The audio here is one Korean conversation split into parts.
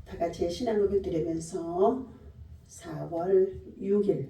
다 같이 신앙고백 드리면서 4월 6일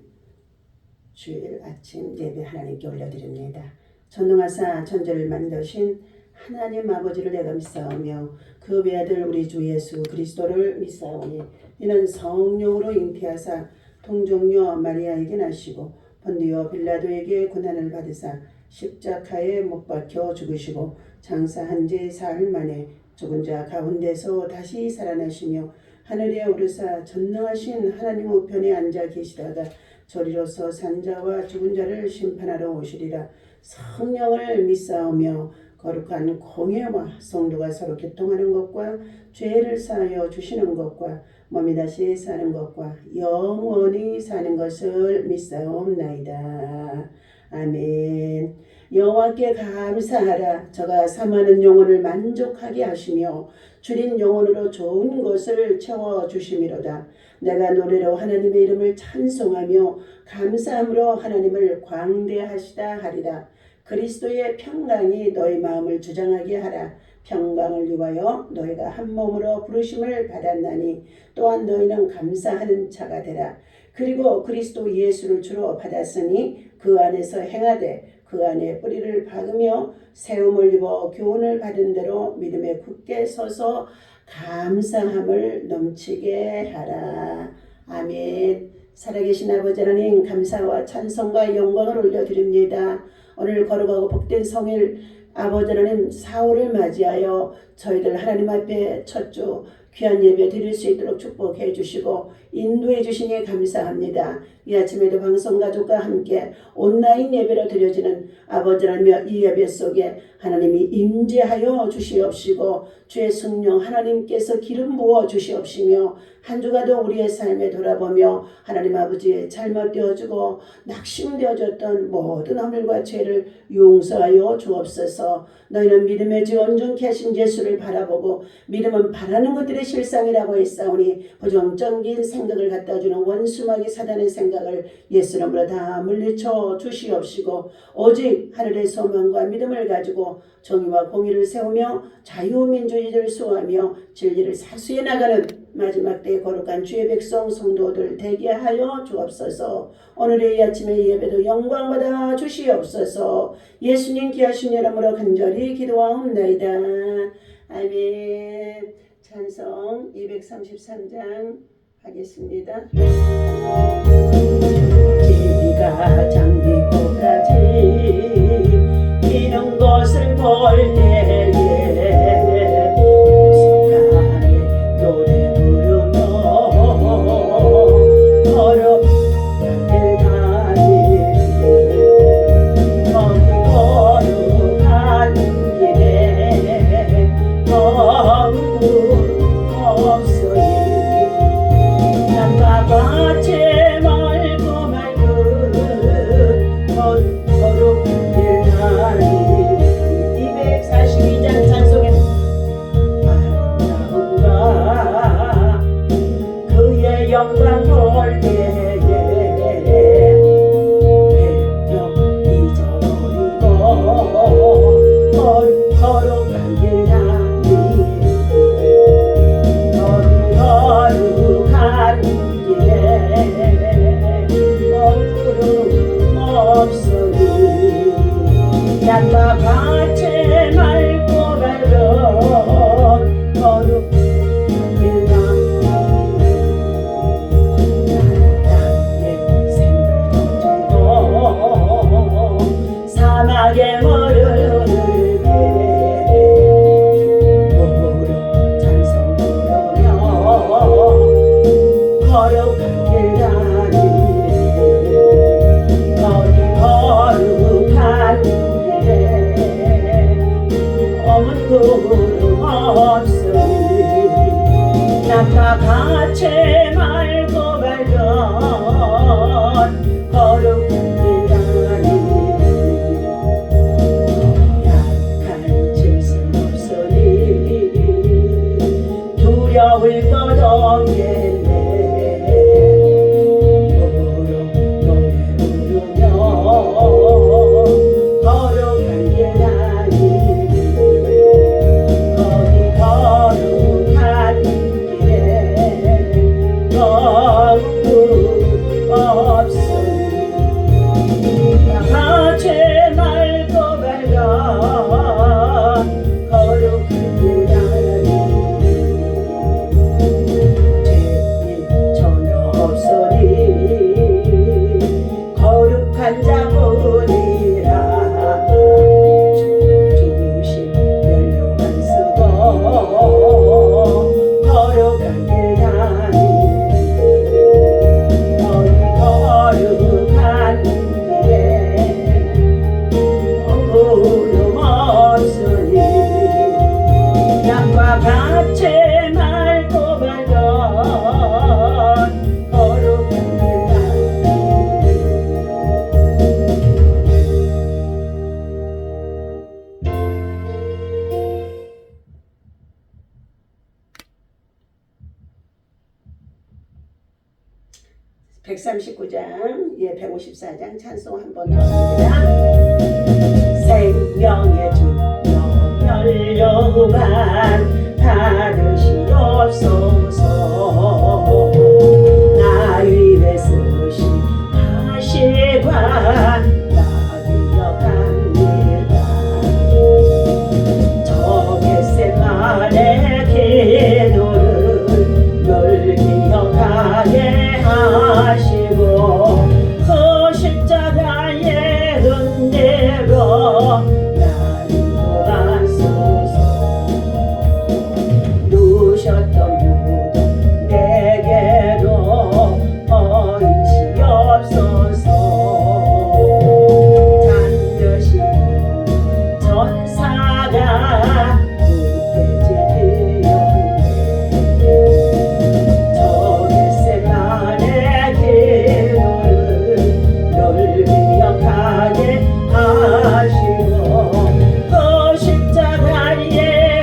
주일 아침 예배 하나님께 올려드립니다. 전능하사 천지를 만드신 하나님 아버지를 내가 믿사오며 그 외아들 우리 주 예수 그리스도를 믿사오니 이는 성령으로 잉태하사 동정녀 마리아에게 나시고 본디오 빌라도에게 고난을 받으사 십자가에 못 박혀 죽으시고 장사한 지 사흘 만에 죽은 자 가운데서 다시 살아나시며 하늘에 오르사 전능하신 하나님 우편에 앉아 계시다가 저리로서 산자와 죽은 자를 심판하러 오시리라. 성령을 믿사오며 거룩한 공예와 성도가 서로 교통하는 것과 죄를 사하여 주시는 것과 몸이 다시 사는 것과 영원히 사는 것을 믿사옵나이다. 아멘. 여호와께 감사하라. 저가 삼하는 영혼을 만족하게 하시며 줄인 영혼으로 좋은 것을 채워주심이로다. 내가 노래로 하나님의 이름을 찬송하며 감사함으로 하나님을 광대하시다 하리라. 그리스도의 평강이 너희 마음을 주장하게 하라. 평강을 위하여 너희가 한 몸으로 부르심을 받았나니 또한 너희는 감사하는 자가 되라. 그리고 그리스도 예수를 주로 받았으니 그 안에서 행하되 그 안에 뿌리를 박으며 세움을 입어 교훈을 받은 대로 믿음에 굳게 서서 감사함을 넘치게 하라. 아멘. 살아계신 아버지 하나님, 감사와 찬송과 영광을 올려드립니다. 오늘 거룩하고 복된 성일 아버지 하나님, 사흘을 맞이하여 저희들 하나님 앞에 첫 주 귀한 예배 드릴 수 있도록 축복해 주시고 인도해 주시니 감사합니다. 이 아침에도 방송가족과 함께 온라인 예배로 드려지는 아버지 하나님, 이 예배 속에 하나님이 임재하여 주시옵시고 주의 성령 하나님께서 기름 부어 주시옵시며 한 주가도 우리의 삶에 돌아보며 하나님 아버지의 잘못되어지고 낙심되어졌던 모든 허물과 죄를 용서하여 주옵소서. 너희는 믿음의 주 온전케 하신 예수를 바라보고 믿음은 바라는 것들의 실상이라고 했사오니 부정적인 생각을 갖다주는 원수마귀 사단의 생각을 예수 이름으로 다 물리쳐 주시옵시고 오직 하늘의 소망과 믿음을 가지고 정의와 공의를 세우며 자유민주주의를 수호하며 진리를 사수해 나가는 마지막 때의 거룩한 주의 백성 성도들 되게 하여 주옵소서. 오늘의 이 아침의 예배도 영광받아 주시옵소서. 예수님 귀하신 이름으로 간절히 기도하옵나이다. 아멘. 찬송 233장 하겠습니다. 지가 장비고까지 이런 것을 볼 때에 속하게 노래 부르며 걸어가길 다니리 거룩한 길에 허물 없으니 남바밭에 말고 맑은 거룩한 길 다니리 242장 찬송에 아름다운가 그의 영광 볼 때에 배려 잊어버리고 거룩한 길 다니리 거룩한 길에 얼굴은 없으니 양마밭에 맑고 밝은 거룩한 길 땅에 생을 던지고 사막에 머르르게 몸으로 찬송 부르며 거룩한 길 다니리 거룩한 길에 어문 구름 없으니 남과 같이 말고 밝은 거룩한 길 다니리 약한 짐승 없으니 두려울 것 없겠네 노래 부르며 거룩한 길 다니리 거룩한 길에 139장, 154장 찬송 한번 더 합니다. 생명의 주여 혈류관 받으시옵소서. 나 위에 쓰신 하실관 나 기억합니다. 저 겟세마네 기도를 늘 기억하게 하시고 그 십자가의 은혜로 날 인도하소서. 누셨던 유도 내게로 보이시옵소서. 잠드신 전사가 구태지었네. 저 겟세마네 기도를 늘 기억하게 하시고 그 십자가의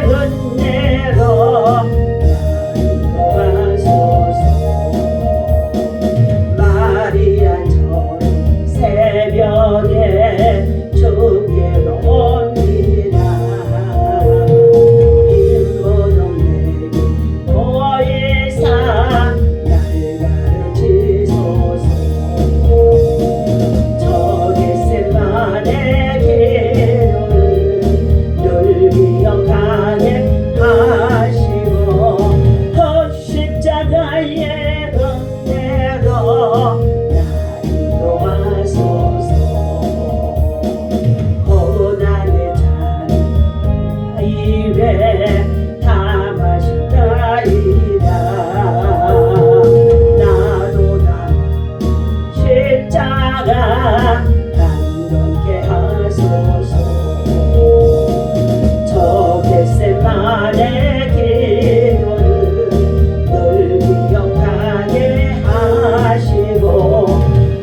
은혜로 날 인도하소서. 마리아 저는 새벽에 주께로 옵니다. 일모도 내게 더 이상 날 가르치소서. 저 겟세마네 기도를 늘 기억하게 하시고 그 십자가의 은혜로 날 인도하소서. 고난의 잔을 입에 담아실까이다. 나도 나 십자가 감동케 하소서. 저 겟세마네 기도를 늘 기억하게 하시고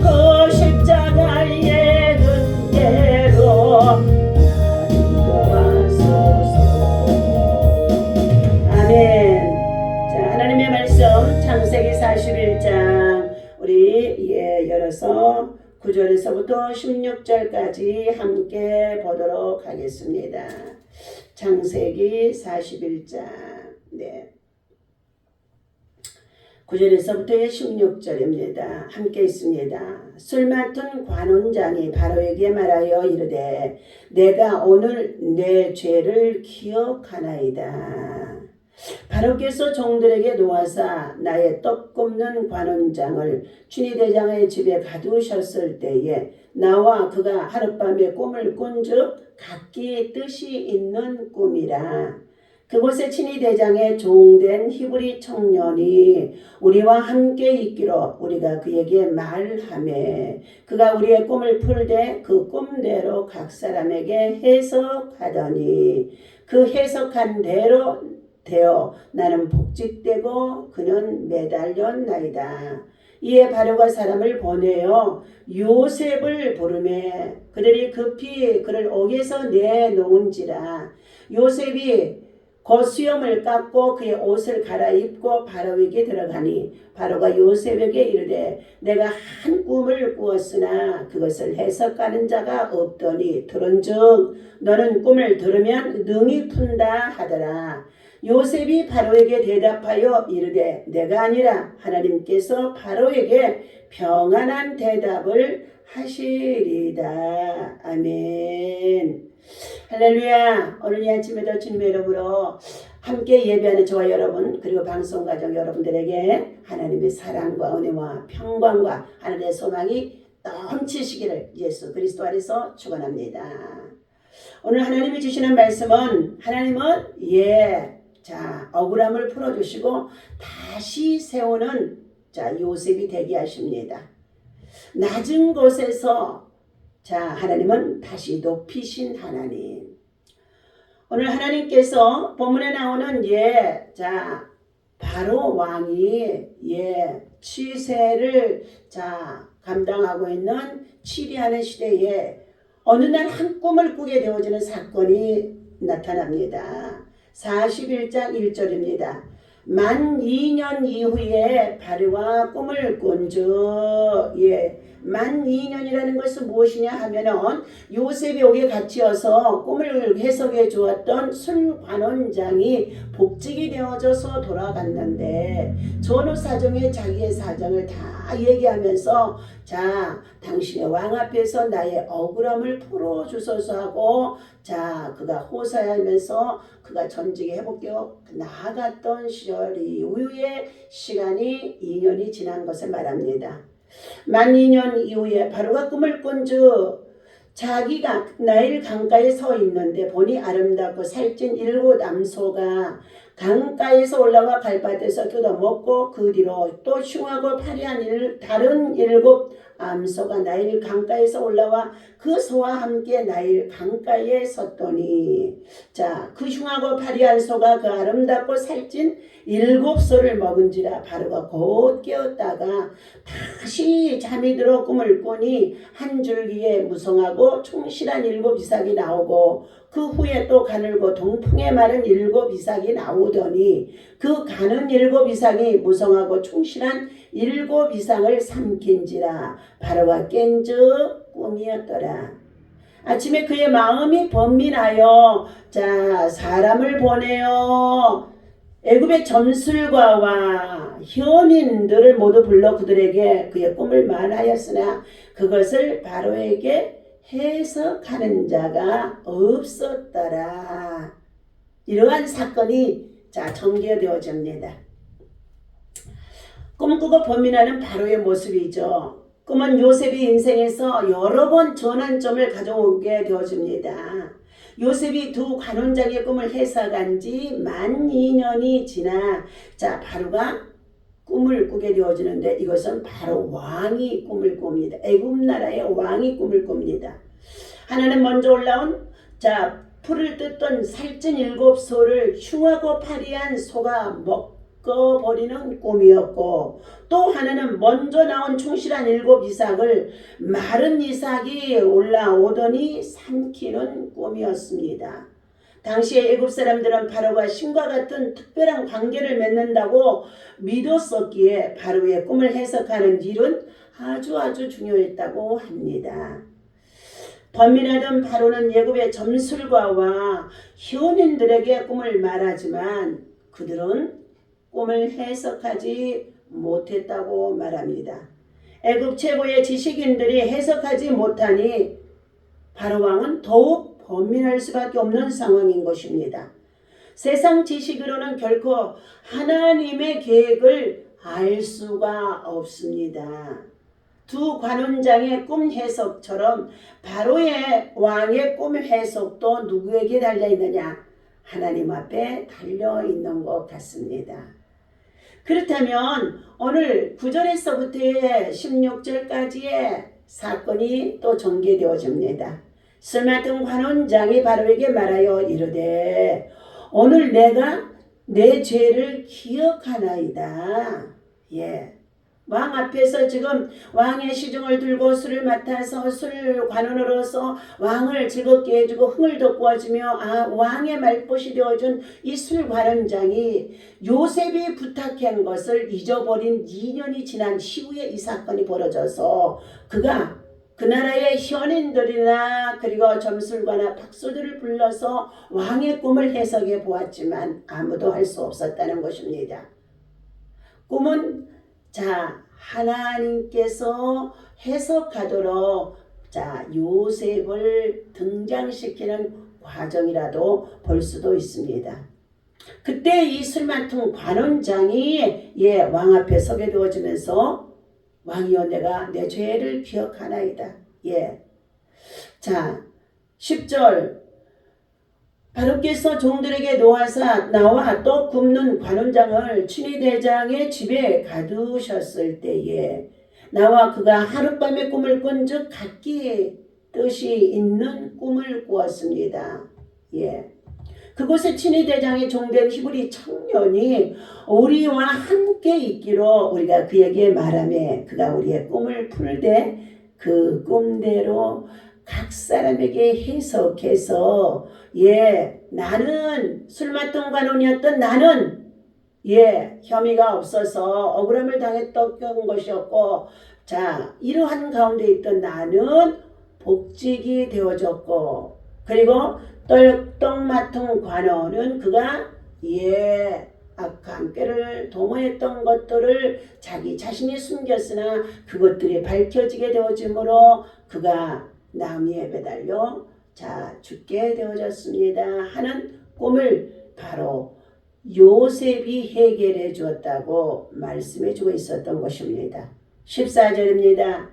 그 십자가의 은혜로 날 인도하소서. 아멘. 자, 하나님의 말씀 창세기 41장 우리 열어서 9절에서부터 16절까지 함께 보도록 하겠습니다. 창세기 41장 9절에서부터 16절입니다. 함께 있습니다. 술 맡은 관원장이 바로에게 말하여 이르되 내가 오늘 내 죄를 기억하나이다. 바로께서 종들에게 놓아사 나의 떡 굽는 관원장을 춘희대장의 집에 가두셨을 때에 나와 그가 하룻밤에 꿈을 꾼즉 각기 뜻이 있는 꿈이라. 그곳에 춘희대장의 종된 히브리 청년이 우리와 함께 있기로 우리가 그에게 말하매 그가 우리의 꿈을 풀되 그 꿈대로 각 사람에게 해석하더니 그 해석한 대로 되어 나는 복직되고 그는 매달렸나이다. 이에 바로가 사람을 보내어 요셉을 부르매 그들이 급히 그를 옥에서 내놓은지라. 요셉이 곧 수염을 깎고 그의 옷을 갈아입고 바로에게 들어가니 바로가 요셉에게 이르되 내가 한 꿈을 꾸었으나 그것을 해석하는 자가 없더니 들은즉 너는 꿈을 들으면 능히 푼다 하더라. 요셉이 바로에게 대답하여 이르되 내가 아니라 하나님께서 바로에게 평안한 대답을 하시리다. 아멘. 할렐루야. 오늘 이 아침에도 주님의 이름으로 함께 예배하는 저와 여러분 그리고 방송가족 여러분들에게 하나님의 사랑과 은혜와 평강과 하나님의 소망이 넘치시기를 예수 그리스도 안에서 축원합니다. 오늘 하나님이 주시는 말씀은 하나님은 억울함을 풀어주시고 다시 세우는 요셉이 되게 하십니다. 낮은 곳에서 하나님은 다시 높이신 하나님. 오늘 하나님께서 본문에 나오는 바로 왕이 치세를 감당하고 있는 치리하는 시대에 어느 날 한 꿈을 꾸게 되어지는 사건이 나타납니다. 41장 1절입니다. 만 2년 이후에 바로가 꿈을 꾼즉 만 2년이라는 것은 무엇이냐 하면은 요셉이 옥에 갇혀서 꿈을 해석해 주었던 술관원장이 복직이 되어져서 돌아갔는데 전후 사정에 자기의 사정을 다 얘기하면서 자 당신의 왕 앞에서 나의 억울함을 풀어주소서 하고 자 그가 호소하면서 그가 전직에 회복되어 나아갔던 시절 이후에 시간이 2년이 지난 것을 말합니다. 만 2년 이후에 바로가 꿈을 꾼즉 자기가 나일 강가에 서 있는데 보니 아름답고 살찐 7 암소가 강가에서 올라와 갈밭에서 뜯어먹고 그 뒤로 또 흉하고 파리한 다른 7 암소가 나일 강가에서 올라와 그 소와 함께 나일 강가에 섰더니 자 그 흉하고 파리한 소가 그 아름답고 살찐 7 소를 먹은지라 바로가 곧 깨었다가 다시 잠이 들어 꿈을 꾸니 한 줄기에 무성하고 충실한 7 이삭이 나오고 그 후에 또 가늘고 동풍에 마른 7 이삭이 나오더니 그 가는 7 이삭이 무성하고 충실한 7 이삭을 삼킨지라 바로가 깬즉 꿈이었더라. 아침에 그의 마음이 번민하여 자 사람을 보내어 애굽의 점술가와 현인들을 모두 불러 그들에게 그의 꿈을 말하였으나 그것을 바로에게 해석하는 자가 없었더라. 이러한 사건이 자 전개되어집니다. 꿈꾸고 번민하는 바로의 모습이죠. 꿈은 요셉의 인생에서 여러 번 전환점을 가져오게 되어집니다. 요셉이 두 관원장의 꿈을 해석한 지 만 2년이 지나 자 바로가 꿈을 꾸게 되어지는데 이것은 바로 왕이 꿈을 꿉니다. 애굽 나라의 왕이 꿈을 꿉니다. 하나는 먼저 올라온 자 풀을 뜯던 살찐 7 소를 흉하고 파리한 소가 먹어버리는 꿈이었고 또 하나는 먼저 나온 충실한 7 이삭을 마른 이삭이 올라오더니 삼키는 꿈이었습니다. 당시에 애굽 사람들은 바로가 신과 같은 특별한 관계를 맺는다고 믿었었기에 바로의 꿈을 해석하는 일은 아주 중요했다고 합니다. 번민하던 바로는 애굽의 점술가와 현인들에게 꿈을 말하지만 그들은 꿈을 해석하지 못했다고 말합니다. 애굽 최고의 지식인들이 해석하지 못하니 바로 왕은 더욱 번민할 수밖에 없는 상황인 것입니다. 세상 지식으로는 결코 하나님의 계획을 알 수가 없습니다. 두 관원장의 꿈 해석처럼 바로의 왕의 꿈 해석도 누구에게 달려있느냐? 하나님 앞에 달려있는 것 같습니다. 그렇다면 오늘 9절에서부터의 16절까지의 사건이 또 전개되어집니다. 쓸만한 관원장이 바로에게 말하여 이르되 오늘 내가 내 죄를 기억하나이다. 왕 앞에서 지금 왕의 시중을 들고 술을 맡아서 술 관원으로서 왕을 즐겁게 해주고 흥을 돋구어주며 왕의 말벗이 되어준 이 술 관원장이 요셉이 부탁한 것을 잊어버린 2년이 지난 이후에 이 사건이 벌어져서 그가 그 나라의 현인들이나 그리고 점술가나 박수들을 불러서 왕의 꿈을 해석해 보았지만 아무도 할 수 없었다는 것입니다. 꿈은 자 하나님께서 해석하도록 자 요셉을 등장시키는 과정이라도 볼 수도 있습니다. 그때 이 술 맡은 관원장이 왕 앞에 서게 되어지면서 왕이여 내가 내 죄를 기억하나이다. 자 10절 바로께서 종들에게 나와 떡 굽는 관원장을 춘희대장의 집에 가두셨을 때에 나와 그가 하룻밤에 꿈을 꾼즉 각기 뜻이 있는 꿈을 꾸었습니다. 그곳에 춘희대장의 종된 히브리 청년이 우리와 함께 있기로 우리가 그에게 말하며 그가 우리의 꿈을 풀되 그 꿈대로 각 사람에게 해석해서 나는 술 맡은 관원이었던 나는 혐의가 없어서 억울함을 당했던 것이었고, 자, 이러한 가운데 있던 나는 복직이 되어졌고, 그리고 떡마통 관원은 그가 악한 꾀를 도모했던 것들을 자기 자신이 숨겼으나 그것들이 밝혀지게 되어지므로 그가 나무에 매달려 죽게 되어졌습니다 하는 꿈을 바로 요셉이 해결해 주었다고 말씀해 주고 있었던 것입니다. 14절입니다.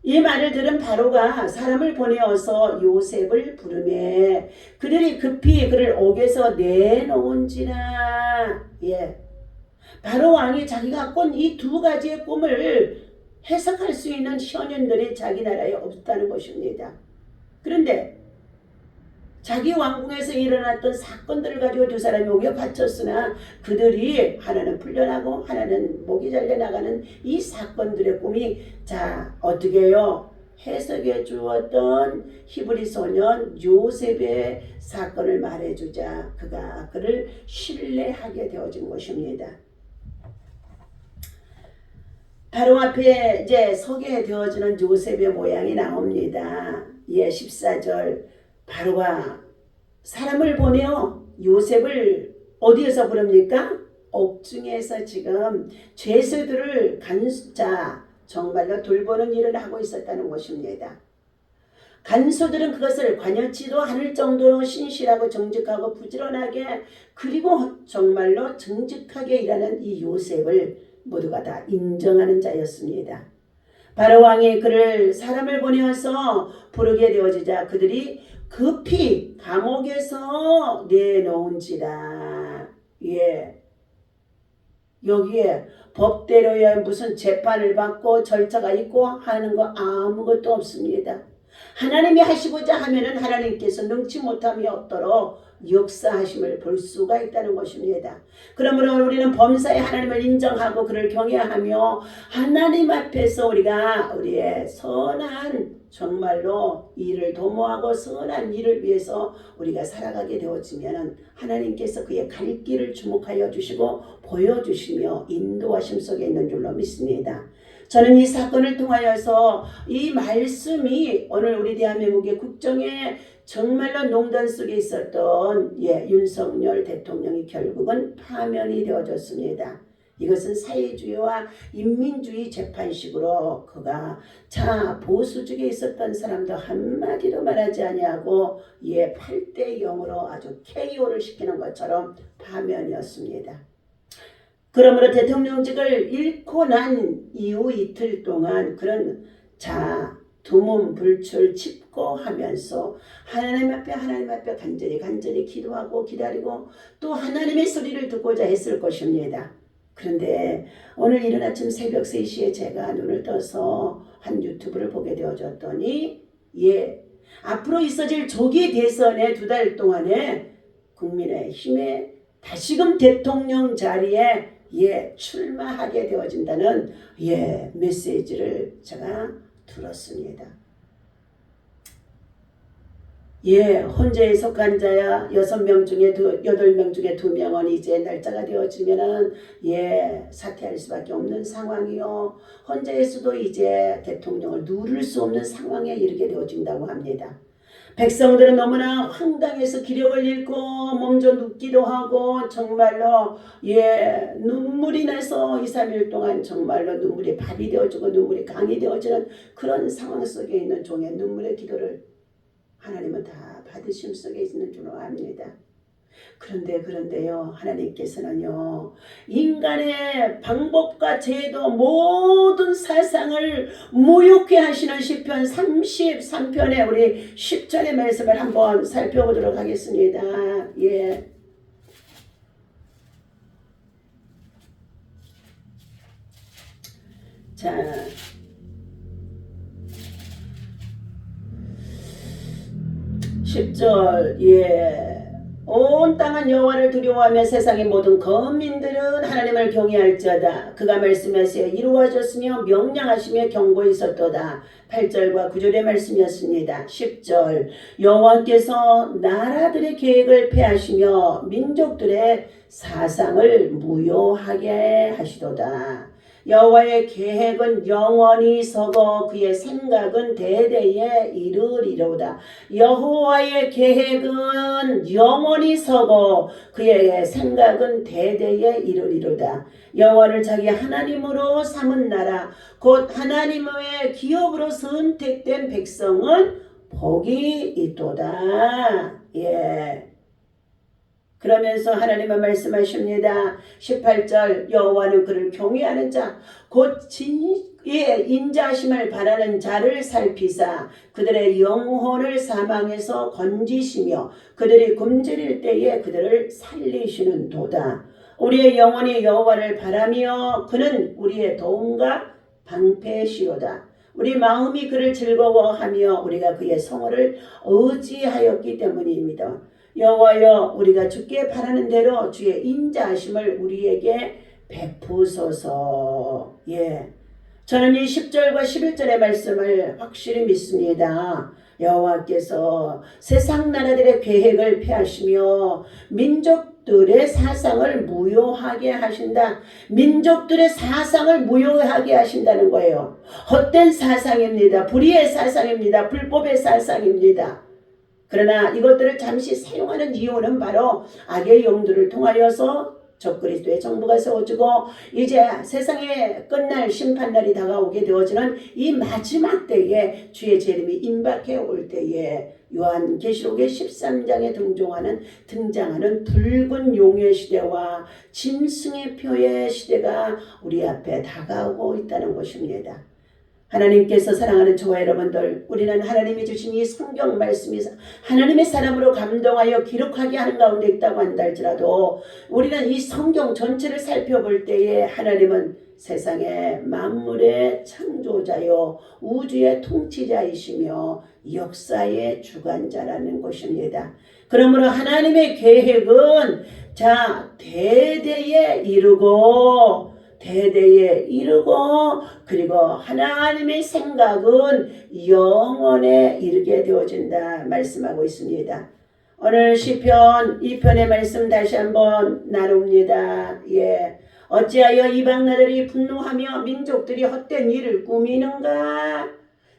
이 말을 들은 바로가 사람을 보내어서 요셉을 부르매 그들이 급히 그를 옥에서 내놓은지라. 바로 왕이 자기가 꾼 이 두 가지의 꿈을 해석할 수 있는 현인들이 자기 나라에 없다는 것입니다. 그런데 자기 왕궁에서 일어났던 사건들을 가지고 두 사람이 옥에 갇혔으나 그들이 하나는 풀려나고 하나는 목이 잘려나가는 이 사건들의 꿈이 어떻게 해요? 해석해 주었던 히브리 소년 요셉의 사건을 말해주자 그가 그를 신뢰하게 되어진 것입니다. 바로 앞에 이제 서게 되어지는 요셉의 모양이 나옵니다. 14절 바로가 사람을 보내어 요셉을 어디에서 부릅니까? 옥중에서 지금 죄수들을 정말로 돌보는 일을 하고 있었다는 것입니다. 간수들은 그것을 관여치도 않을 정도로 신실하고 정직하고 부지런하게 그리고 정말로 정직하게 일하는 이 요셉을 모두가 다 인정하는 자였습니다. 바로 왕이 그를 사람을 보내어서 부르게 되어지자 그들이 급히 감옥에서 내놓은지라. 여기에 법대로야 무슨 재판을 받고 절차가 있고 하는 거 아무것도 없습니다. 하나님이 하시고자 하면은 하나님께서 능치 못함이 없도록 역사하심을 볼 수가 있다는 것입니다. 그러므로 우리는 범사에 하나님을 인정하고 그를 경외하며 하나님 앞에서 우리가 우리의 선한 정말로 일을 도모하고 선한 일을 위해서 우리가 살아가게 되어지면 하나님께서 그의 갈 길을 주목하여 주시고 보여주시며 인도하심 속에 있는 줄로 믿습니다. 저는 이 사건을 통하여서 이 말씀이 오늘 우리 대한민국의 국정에 정말로 농단 속에 있었던 윤석열 대통령이 결국은 파면이 되어졌습니다. 이것은 사회주의와 인민주의 재판식으로 그가 보수쪽에 있었던 사람도 한마디도 말하지 아니하고 8대 0으로 아주 KO를 시키는 것처럼 파면이었습니다. 그러므로 대통령직을 잃고 난 이후 이틀 동안 그런 두문불출 칩고하면서 하나님 앞에 간절히 기도하고 기다리고 또 하나님의 소리를 듣고자 했을 것입니다. 그런데 오늘 이른 아침 새벽 3시에 제가 눈을 떠서 한 유튜브를 보게 되어졌더니 앞으로 있어질 조기 대선의 2달 동안에 국민의힘에 다시금 대통령 자리에 출마하게 되어진다는 메시지를 제가 들었습니다. 혼자에 속한 자야 8명 중에 8명 중에 2명은 이제 날짜가 되어지면은 사퇴할 수밖에 없는 상황이요. 혼자에서도 이제 대통령을 누를 수 없는 상황에 이르게 되어진다고 합니다. 백성들은 너무나 황당해서 기력을 잃고 몸져 눕기도 하고 정말로 눈물이 나서 2, 3일 동안 정말로 눈물이 밥이 되어지고 눈물이 강이 되어지는 그런 상황 속에 있는 종의 눈물의 기도를 하나님은 다 받으심 속에 있는 줄로 압니다. 그런데요 하나님께서는요 인간의 방법과 제도 모든 사상을 모욕해 하시는 시편 33편의 우리 10절의 말씀을 한번 살펴보도록 하겠습니다. 10절 온 땅은 여호와를 두려워하며 세상의 모든 거민들은 하나님을 경외할지어다. 그가 말씀하시어 이루어졌으며 명령하시며 경고했었도다. 8절과 9절의 말씀이었습니다. 10절 여호와께서 나라들의 계획을 폐하시며 민족들의 사상을 무효하게 하시도다. 여호와의 계획은 영원히 서고 그의 생각은 대대에 이르리로다. 여호와의 계획은 영원히 서고 그의 생각은 대대에 이르리로다. 여호와를 자기 하나님으로 삼은 나라 곧 하나님의 기업으로 선택된 백성은 복이 있도다. 예. 그러면서 하나님은 말씀하십니다. 18절 여호와는 그를 경외하는 자 곧 인자하심을 바라는 자를 살피사 그들의 영혼을 사망에서 건지시며 그들이 굶주릴 때에 그들을 살리시는 도다. 우리의 영혼이 여호와를 바라며 그는 우리의 도움과 방패시로다. 우리 마음이 그를 즐거워하며 우리가 그의 성호를 의지하였기 때문입니다. 여호와여 우리가 주께 바라는 대로 주의 인자하심을 우리에게 베푸소서. 예, 저는 이 10절과 11절의 말씀을 확실히 믿습니다. 여호와께서 세상 나라들의 계획을 폐하시며 민족들의 사상을 무효하게 하신다. 민족들의 사상을 무효하게 하신다는 거예요. 헛된 사상입니다. 불의의 사상입니다. 불법의 사상입니다. 그러나 이것들을 잠시 사용하는 이유는 바로 악의 영들을 통하여서 적그리스도의 정부가 세워지고 이제 세상에 끝날 심판날이 다가오게 되어지는 이 마지막 때에 주의 재림이 임박해 올 때에 요한계시록의 13장에 등장하는 붉은 용의 시대와 짐승의 표의 시대가 우리 앞에 다가오고 있다는 것입니다. 하나님께서 사랑하는 저와 여러분들, 우리는 하나님이 주신 이 성경 말씀이 하나님의 사람으로 감동하여 기록하게 하는 가운데 있다고 한다 할지라도 우리는 이 성경 전체를 살펴볼 때에 하나님은 세상의 만물의 창조자요 우주의 통치자이시며 역사의 주관자라는 것입니다. 그러므로 하나님의 계획은 대대에 이르고 그리고 하나님의 생각은 영원에 이르게 되어진다 말씀하고 있습니다. 오늘 시편 2편의 말씀 다시 한번 나눕니다. 예, 어찌하여 이방 나라들이 분노하며 민족들이 헛된 일을 꾸미는가?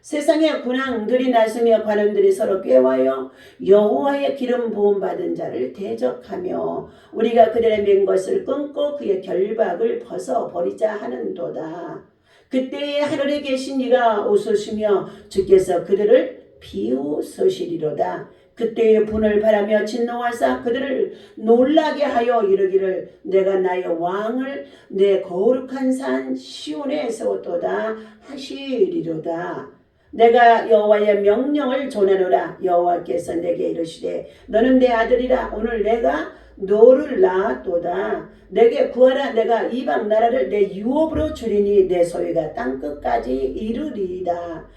세상의 군왕들이 나서며 관원들이 서로 꾀와요 여호와의 기름 부음 받은 자를 대적하며 우리가 그들의 맹 것을 끊고 그의 결박을 벗어버리자 하는도다. 그때에 하늘에 계신 이가 웃으시며 주께서 그들을 비웃으시리로다. 그때에 분을 바라며 진노하사 그들을 놀라게 하여 이르기를 내가 나의 왕을 내 거룩한 산 시온에 세웠도다 하시리로다. 내가 여호와의 명령을 전하노라. 여호와께서 내게 이르시되 너는 내 아들이라. 오늘 내가 너를 낳았도다. 내게 구하라. 내가 이방 나라를 내 유업으로 주리니 내 소유가 땅끝까지 이르리이다.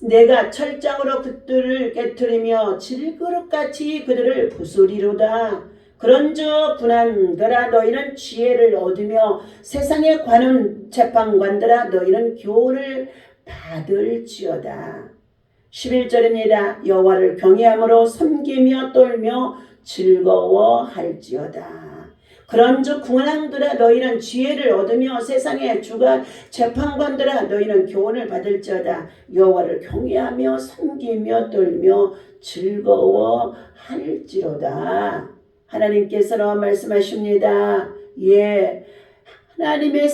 내가 철장으로 그들을 깨트리며 질그릇같이 그들을 부수리로다. 그런즉 군왕들아 너희는 지혜를 얻으며 세상의 관원 재판관들아 너희는 교훈을 받을지어다. 11절입니다. 여호와를 경외함으로 섬기며 떨며 즐거워할지어다. 그런즉 군왕들아 너희는 지혜를 얻으며 세상의 주가 재판관들아 너희는 교훈을 받을지어다. 여호와를 경외하며 섬기며 떨며 즐거워할지로다. 하나님께서는 말씀하십니다. 예, 하나님의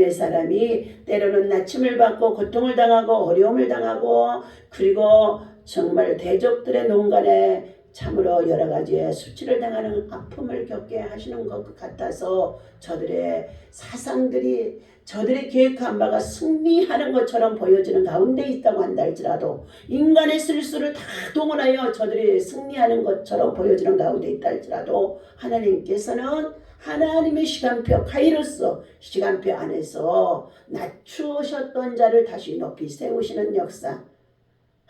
사람이 때로는 나침을 받고 고통을 당하고 어려움을 당하고 그리고 정말 대적들의 농간에 참으로 여러 가지의 수치를 당하는 아픔을 겪게 하시는 것 같아서 저들의 사상들이 저들의 계획한 바가 승리하는 것처럼 보여지는 가운데 있다고 한다 할지라도 인간의 실수를 다 동원하여 저들이 승리하는 것처럼 보여지는 가운데 있다 할지라도 하나님께서는 하나님의 시간표 카이로스 시간표 안에서 낮추셨던 자를 다시 높이 세우시는 역사,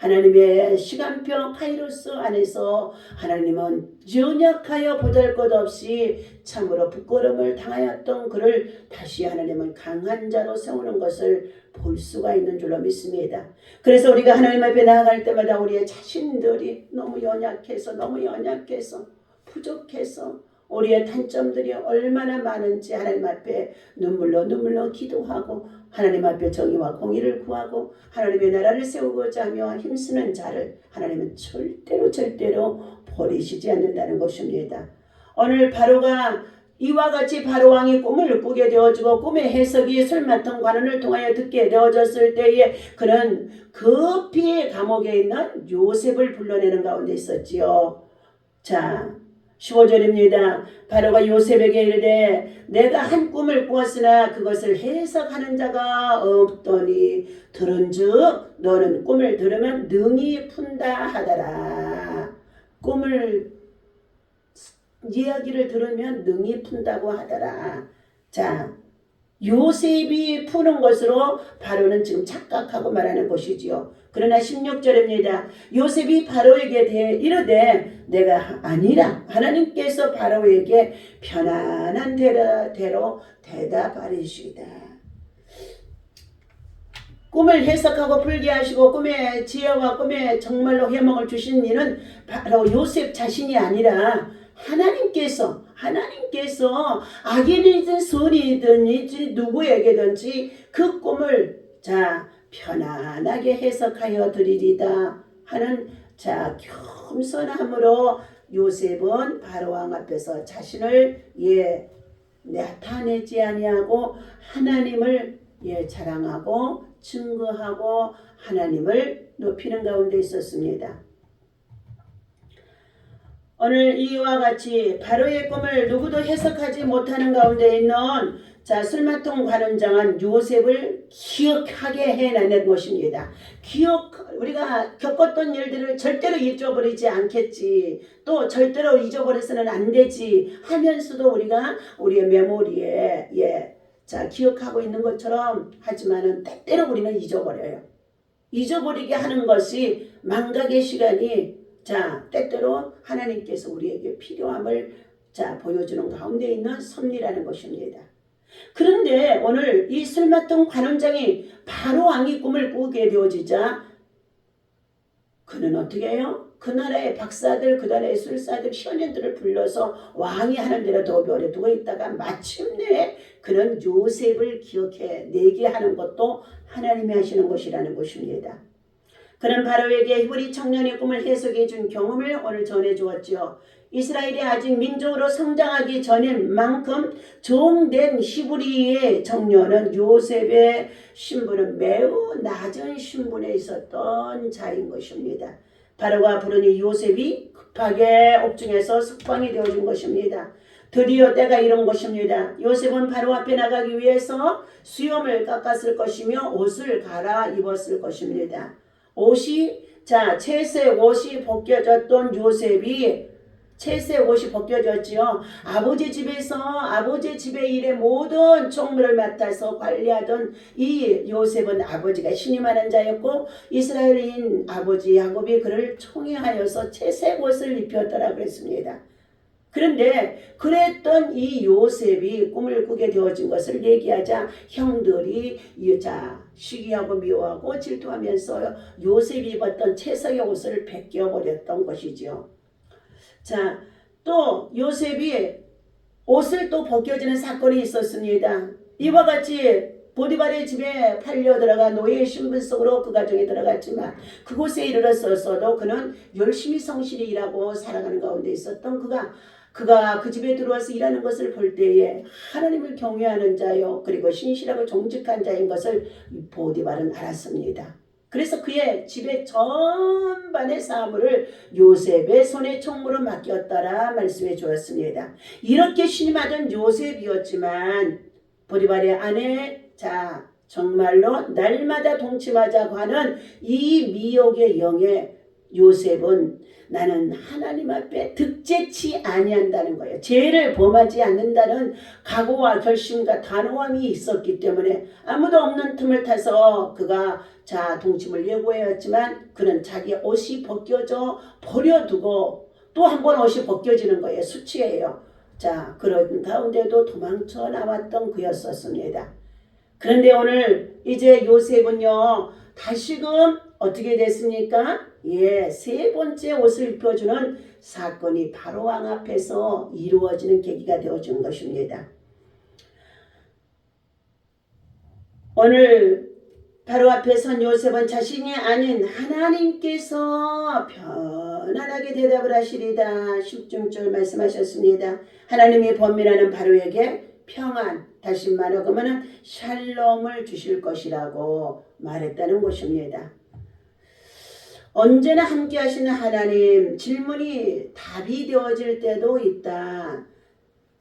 하나님의 시간표 카이로스 안에서 하나님은 연약하여 보잘것없이 참으로 부끄러움을 당하였던 그를 다시 하나님은 강한 자로 세우는 것을 볼 수가 있는 줄로 믿습니다. 그래서 우리가 하나님 앞에 나아갈 때마다 우리의 자신들이 너무 연약해서 부족해서 우리의 단점들이 얼마나 많은지 하나님 앞에 눈물로 기도하고 하나님 앞에 정의와 공의를 구하고 하나님의 나라를 세우고자 하며 힘쓰는 자를 하나님은 절대로 버리시지 않는다는 것입니다. 오늘 바로가 이와 같이 바로왕이 꿈을 꾸게 되어지고 꿈의 해석이 술 맡은 관원을 통하여 듣게 되어졌을 때에 그는 급히 감옥에 있는 요셉을 불러내는 가운데 있었지요. 자, 15절입니다. 바로가 요셉에게 이르되 내가 한 꿈을 꾸었으나 그것을 해석하는 자가 없더니 들은즉 너는 꿈을 들으면 능히 푼다 하더라. 이야기를 들으면 능히 푼다고 하더라. 자, 요셉이 푸는 것으로 바로는 지금 착각하고 말하는 것이지요. 그러나 16절입니다. 요셉이 바로에게 이르되 내가 아니라 하나님께서 바로에게 편안한 대로 대답하리시다. 꿈을 해석하고 풀게 하시고 꿈의 지혜와 꿈의 정말로 해몽을 주신 이는 바로 요셉 자신이 아니라 하나님께서 악인이든 선이든 누구에게든지 그 꿈을 편안하게 해석하여 드리리다 하는 겸손함으로 요셉은 바로왕 앞에서 자신을 나타내지 아니하고 하나님을 자랑하고 증거하고 하나님을 높이는 가운데 있었습니다. 오늘 이와 같이 바로의 꿈을 누구도 해석하지 못하는 가운데 있는 술마통 관원장은 요셉을 기억하게 해내는 것입니다. 우리가 겪었던 일들을 절대로 잊어버리지 않겠지. 또 절대로 잊어버려서는 안 되지 하면서도 우리가 우리의 메모리에 기억하고 있는 것처럼 하지만은 때때로 우리는 잊어버려요. 잊어버리게 하는 것이 망각의 시간이 때때로 하나님께서 우리에게 필요함을 보여주는 가운데 있는 섭리라는 것입니다. 그런데 오늘 이 술 맡은 관원장이 바로왕이 꿈을 꾸게 되어지자 그는 어떻게 해요? 그 나라의 박사들, 그 나라의 술사들, 현인들을 불러서 왕이 하는 대로 도배에 두고 있다가 마침내 그는 요셉을 기억해 내게 하는 것도 하나님이 하시는 것이라는 것입니다. 그는 바로에게 히브리 청년의 꿈을 해석해 준 경험을 오늘 전해 주었지요. 이스라엘이 아직 민족으로 성장하기 전인 만큼 종된 히브리의 청년은 요셉의 신분은 매우 낮은 신분에 있었던 자인 것입니다. 바로가 부르니 요셉이 급하게 옥중에서 석방이 되어진 것입니다. 드디어 때가 이른 것입니다. 요셉은 바로 앞에 나가기 위해서 수염을 깎았을 것이며 옷을 갈아입었을 것입니다. 채색 옷이 벗겨졌던 요셉이 채색 옷이 벗겨졌지요. 아버지 집의 일에 모든 총무를 맡아서 관리하던 이 요셉은 아버지가 신임하는 자였고 이스라엘인 아버지 야곱이 그를 총애하여서 채색 옷을 입혔더라 그랬습니다. 그런데 그랬던 이 요셉이 꿈을 꾸게 되어진 것을 얘기하자 형들이 시기하고 미워하고 질투하면서 요셉이 입었던 채색의 옷을 벗겨버렸던 것이죠. 또 요셉이 옷을 또 벗겨지는 사건이 있었습니다. 이와 같이 보디발의 집에 팔려 들어가 노예의 신분 속으로 그 가정에 들어갔지만 그곳에 이르렀어도 그는 열심히 성실히 일하고 살아가는 가운데 있었던 그가 그 집에 들어와서 일하는 것을 볼 때에 하나님을 경외하는 자요 그리고 신실하고 정직한 자인 것을 보디발은 알았습니다. 그래서 그의 집의 전반의 사물을 요셉의 손에 총무로 맡겼다라 말씀해 주었습니다. 이렇게 신임하던 요셉이었지만 보디발의 아내 정말로 날마다 동침하자고 하는 이 미혹의 영에 요셉은 나는 하나님 앞에 득제치 아니한다는 거예요. 죄를 범하지 않는다는 각오와 결심과 단호함이 있었기 때문에 아무도 없는 틈을 타서 그가 동침을 예고해왔지만 그는 자기 옷이 벗겨져 버려두고 또 한 번 옷이 벗겨지는 거예요. 수치예요. 그런 가운데도 도망쳐 나왔던 그였었습니다. 그런데 오늘 이제 요셉은요 다시금 어떻게 됐습니까? 세 번째 옷을 입혀주는 사건이 바로왕 앞에서 이루어지는 계기가 되어준 것입니다. 오늘 바로 앞에 선 요셉은 자신이 아닌 하나님께서 편안하게 대답을 하시리다 16절 말씀하셨습니다. 하나님이 번민하는 바로에게 평안, 다시 말하면 샬롬을 주실 것이라고 말했다는 것입니다. 언제나 함께 하시는 하나님, 질문이 답이 되어질 때도 있다.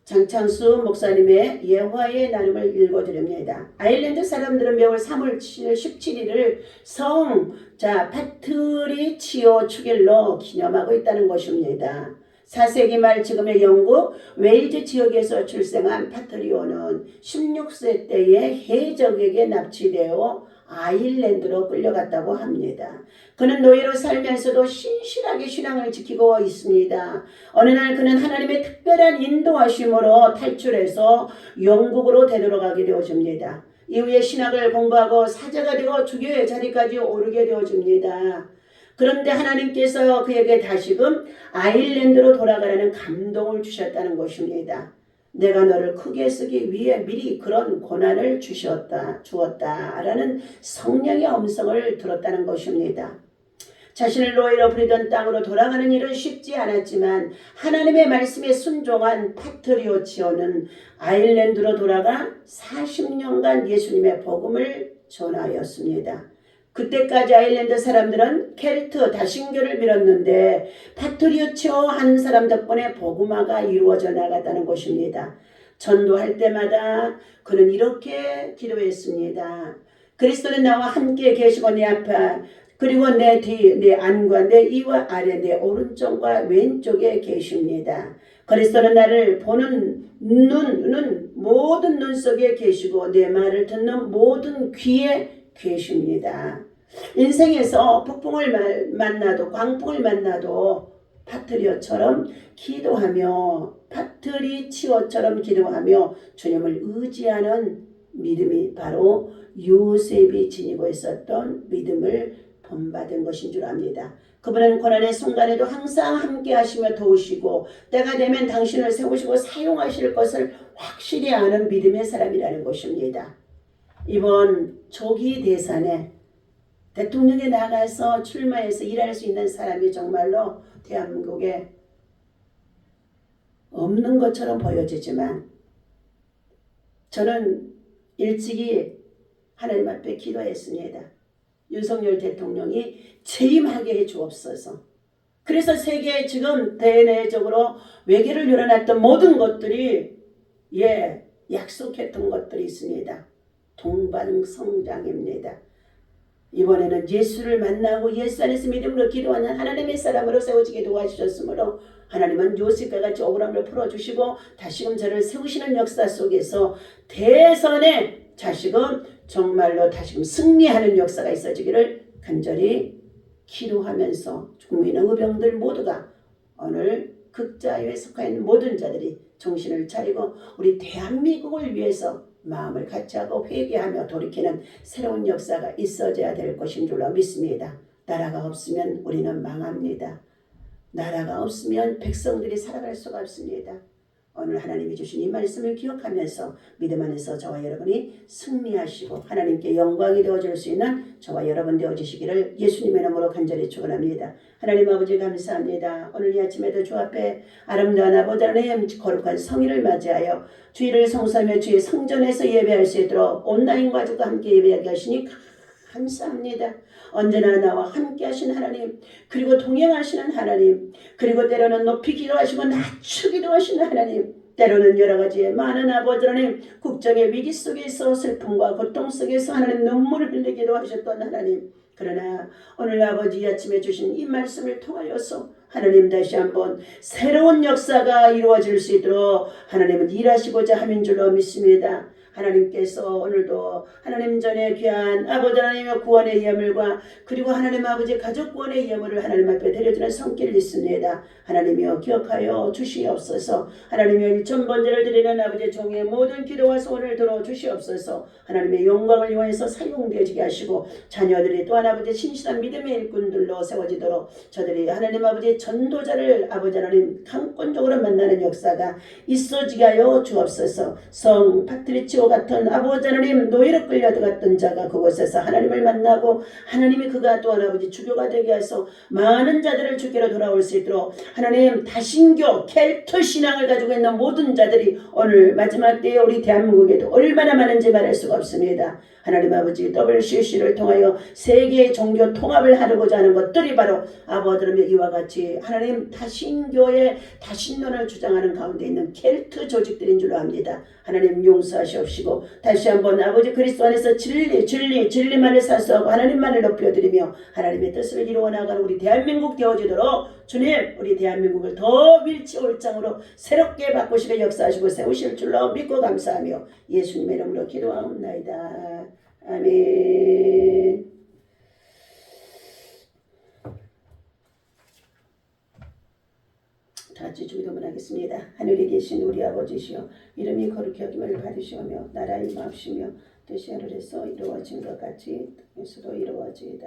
장창수 목사님의 예화의 나눔을 읽어드립니다. 아일랜드 사람들은 매월 3월 17일을 성 파트리치오 축일로 기념하고 있다는 것입니다. 4세기 말 지금의 영국 웨일즈 지역에서 출생한 파트리오는 16세 때에 해적에게 납치되어 아일랜드로 끌려갔다고 합니다. 그는 노예로 살면서도 신실하게 신앙을 지키고 있습니다. 어느 날 그는 하나님의 특별한 인도하심으로 탈출해서 영국으로 되돌아가게 되어집니다. 이후에 신학을 공부하고 사자가 되고 주교의 자리까지 오르게 되어집니다. 그런데 하나님께서 그에게 다시금 아일랜드로 돌아가라는 감동을 주셨다는 것입니다. 내가 너를 크게 쓰기 위해 미리 그런 고난을 주었다라는 성령의 음성을 들었다는 것입니다. 자신을 노예로 부리던 땅으로 돌아가는 일은 쉽지 않았지만 하나님의 말씀에 순종한 파트리오치오는 아일랜드로 돌아가 40년간 예수님의 복음을 전하였습니다. 그때까지 아일랜드 사람들은 켈트 다신교를 믿었는데 파트리오치오 한 사람 덕분에 복음화가 이루어져 나갔다는 것입니다. 전도할 때마다 그는 이렇게 기도했습니다. 그리스도는 나와 함께 계시고 내 앞에 그리고 내 뒤, 내 안과 내 이와 아래 내 오른쪽과 왼쪽에 계십니다. 그리스도는 나를 보는 눈은 모든 눈 속에 계시고 내 말을 듣는 모든 귀에 계십니다. 인생에서 폭풍을 만나도 광풍을 만나도 파트리오처럼 기도하며 파트리치오처럼 기도하며 주님을 의지하는 믿음이 바로 요셉이 지니고 있었던 믿음을 본받은 것인 줄 압니다. 그분은 고난의 순간에도 항상 함께 하시며 도우시고 때가 되면 당신을 세우시고 사용하실 것을 확실히 아는 믿음의 사람이라는 것입니다. 이번 조기 대선에 대통령에 나가서 출마해서 일할 수 있는 사람이 정말로 대한민국에 없는 것처럼 보여지지만 저는 일찍이 하나님 앞에 기도했습니다. 윤석열 대통령이 재임하게 해주옵소서. 그래서 세계에 지금 대내적으로 외교를 열어놨던 모든 것들이 약속했던 것들이 있습니다. 동반성장입니다. 이번에는 예수를 만나고 예수 안에서 믿음으로 기도하는 하나님의 사람으로 세워지게 도와주셨으므로 하나님은 요셉과 같이 억울함을 풀어주시고 다시금 저를 세우시는 역사 속에서 대선에 다시금 정말로 다시금 승리하는 역사가 있어지기를 간절히 기도하면서 국민의 의병들 모두가 오늘 극자에 속해 있는 모든 자들이 정신을 차리고 우리 대한민국을 위해서 마음을 같이 하고 회개하며 돌이키는 새로운 역사가 있어져야 될 것인 줄로 믿습니다. 나라가 없으면 우리는 망합니다. 나라가 없으면 백성들이 살아갈 수가 없습니다. 오늘 하나님이 주신 이 말씀을 기억하면서 믿음 안에서 저와 여러분이 승리하시고 하나님께 영광이 되어줄 수 있는 저와 여러분 되어주시기를 예수님의 이름으로 간절히 축원합니다. 하나님 아버지 감사합니다. 오늘 이 아침에도 주 앞에 아름다운 아버지 하나님 거룩한 성일을 맞이하여 주일을 성수하며 주의 성전에서 예배할 수 있도록 온라인 가족과 함께 예배하게 하시니 감사합니다. 언제나 나와 함께 하신 하나님, 그리고 동행하시는 하나님, 그리고 때로는 높이 기도하시고 낮추기도 하시는 하나님, 때로는 여러 가지의 많은 아버지 하나님, 국정의 위기 속에서 슬픔과 고통 속에서 하나님 눈물을 흘리기도 하셨던 하나님, 그러나 오늘 아버지 아침에 주신 이 말씀을 통하여서 하나님 다시 한번 새로운 역사가 이루어질 수 있도록 하나님은 일하시고자 함인 줄로 믿습니다. 하나님께서 오늘도 하나님 전에 귀한 아버지 하나님의 구원의 예물과 그리고 하나님 아버지 가족 구원의 예물을 하나님 앞에 드려주는 손길을 있습니다. 하나님이여 기억하여 주시옵소서. 하나님이여 일천번제를 드리는 아버지 종의 모든 기도와 소원을 들어주시옵소서. 하나님의 영광을 이용해서 사용되어지게 하시고 자녀들이 또한 아버지 신실한 믿음의 일꾼들로 세워지도록 저들이 하나님 아버지 전도자를 아버지 하나님 강권적으로 만나는 역사가 있어지게 하여 주옵소서. 성 파트리치오 같은 아버지 하나님 노예로 끌려들었던 자가 그곳에서 하나님을 만나고 하나님이 그가 또한 아버지 주교가 되게 해서 많은 자들을 주께로 돌아올 수 있도록 하나님 다신교 켈트 신앙을 가지고 있는 모든 자들이 오늘 마지막 때에 우리 대한민국에도 얼마나 많은지 말할 수가 없습니다. 하나님 아버지 WCC를 통하여 세계의 종교 통합을 하려고자 하는 것들이 바로 아버지의 이와 같이 하나님 다신교의 다신론을 주장하는 가운데 있는 켈트 조직들인 줄로 압니다. 하나님 용서하시옵시고 다시 한번 아버지 그리스도 안에서 진리만을 사수하고 하나님만을 높여드리며 하나님의 뜻을 이루어 나가는 우리 대한민국 되어지도록 주님 우리 대한민국을 더 밀치올장으로 새롭게 바꾸시고 역사하시고 세우실 줄로 믿고 감사하며 예수님의 이름으로 기도하옵나이다. 아멘. 다같이 주기도문 하겠습니다. 하늘에 계신 우리 아버지시여 이름이 거룩히 여김을 받으시오며 나라의 임하옵시며 뜻이 하늘에서 이루어진 것 같이 땅에서도 이루어지이다.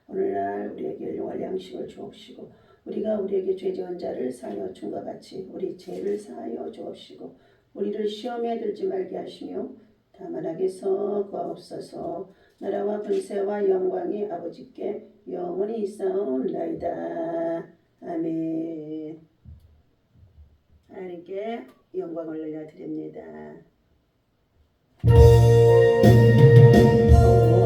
오늘날 우리에게 일용할 양식을 주옵시고 우리가 우리에게 죄 지은 자를 사하여 준 것 같이 우리 죄를 사하여 주옵시고 우리를 시험에 들지 말게 하시며 다만 악에서 구하옵소서. 나라와 권세와 영광이 아버지께 영원히 있사옵나이다. 아멘. 하나님께 영광을 올려드립니다.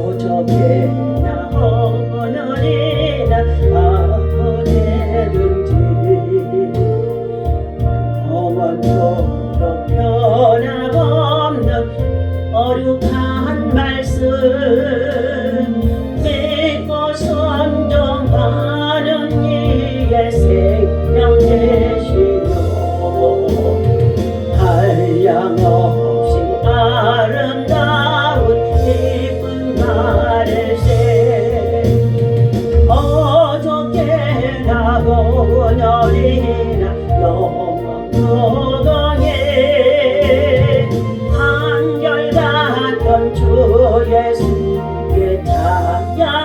오적에나 오늘이나 아무데든지 영원토록 변함없는 어룩한 말씀 믿고 순종하는 이의 생명 되시며 한량없이 아름다운 이쁜 말일세 어저께나 오늘이나 영원토록에 한결같던 주 예수께 찬양합시다.